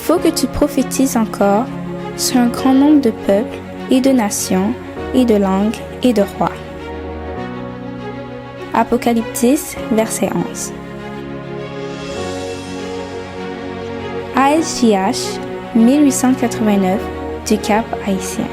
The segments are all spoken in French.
faut que tu prophétises encore sur un grand nombre de peuples et de nations et de langues et de rois. Apocalypse 10, verset 11. ASJH 1889 du Cap Haïtien.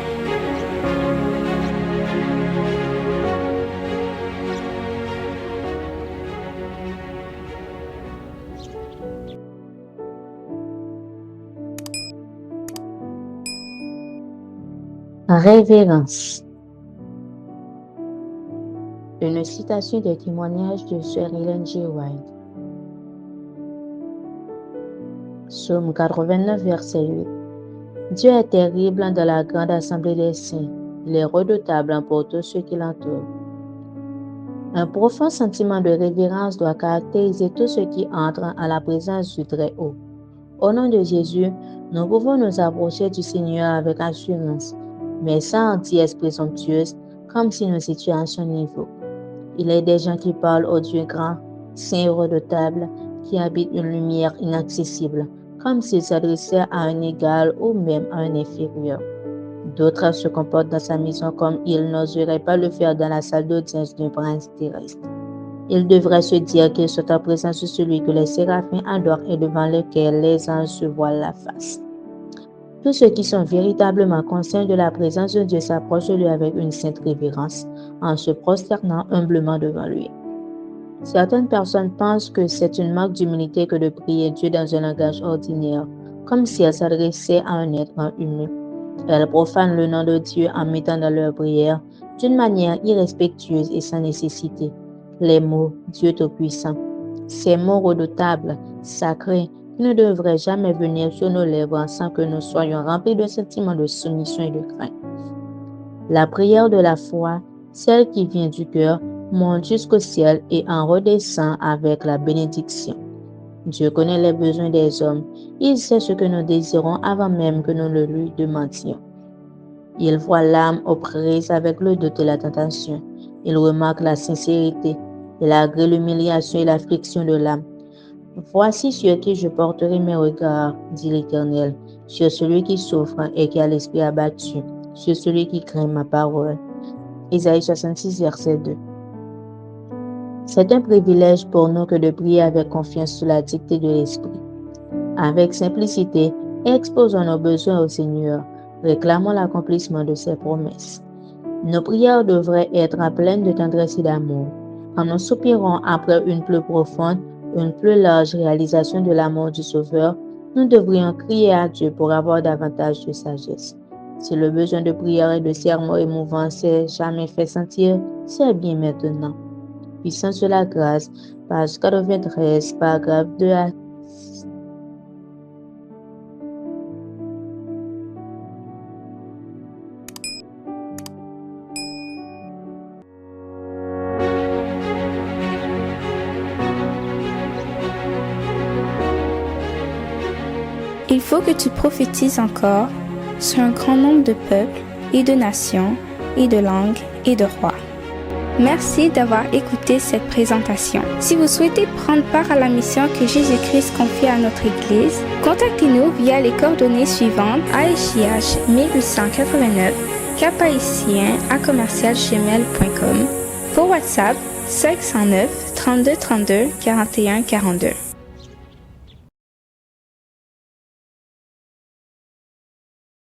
Révérence. Une citation des témoignages de Sir Ellen G. White. Psaume 89, verset 8. Dieu est terrible dans la grande assemblée des saints. Il est redoutable pour tous ceux qui l'entourent. Un profond sentiment de révérence doit caractériser tous ceux qui entrent à la présence du Très-Haut. Au nom de Jésus, nous pouvons nous approcher du Seigneur avec assurance, mais sans hardiesse présomptueuse, comme si nous étions à son niveau. Il est des gens qui parlent au Dieu grand, saint et redoutable, qui habite une lumière inaccessible, comme s'il s'adressait à un égal ou même à un inférieur. D'autres se comportent dans sa maison comme ils n'oseraient pas le faire dans la salle d'audience d'un prince terrestre. Ils devraient se dire qu'ils sont en présence de celui que les séraphins adorent et devant lequel les anges se voilent la face. Tous ceux qui sont véritablement conscients de la présence de Dieu s'approchent de lui avec une sainte révérence, en se prosternant humblement devant lui. Certaines personnes pensent que c'est une marque d'humilité que de prier Dieu dans un langage ordinaire, comme si elles s'adressaient à un être humain. Elles profanent le nom de Dieu en mettant dans leur prière, d'une manière irrespectueuse et sans nécessité, les mots « Dieu Tout-Puissant ». Ces mots redoutables, sacrés, qui ne devraient jamais venir sur nos lèvres sans que nous soyons remplis de sentiments de soumission et de crainte. La prière de la foi, celle qui vient du cœur, monte jusqu'au ciel et en redescend avec la bénédiction. Dieu connaît les besoins des hommes. Il sait ce que nous désirons avant même que nous le lui demandions. Il voit l'âme aux prises avec le doute et la tentation. Il remarque la sincérité. Il agrée l'humiliation et l'affliction de l'âme. Voici sur qui je porterai mes regards, dit l'Éternel, sur celui qui souffre et qui a l'esprit abattu, sur celui qui craint ma parole. Isaïe 66, verset 2. C'est un privilège pour nous que de prier avec confiance sous la dictée de l'Esprit. Avec simplicité, exposons nos besoins au Seigneur, réclamons l'accomplissement de ses promesses. Nos prières devraient être pleines de tendresse et d'amour. Quand nous soupirons après une plus profonde, une plus large réalisation de l'amour du Sauveur, nous devrions crier à Dieu pour avoir davantage de sagesse. Si le besoin de prière et de sermons émouvants s'est jamais fait sentir, c'est bien maintenant. Puissance de la grâce, page 93, paragraphe 2 à 6. Il faut que tu prophétises encore sur un grand nombre de peuples et de nations et de langues et de rois. Merci d'avoir écouté cette présentation. Si vous souhaitez prendre part à la mission que Jésus-Christ confie à notre Église, contactez-nous via les coordonnées suivantes: ASJH 1889, caphaïtien@gmail.com, pour WhatsApp 509 32 32 41 42.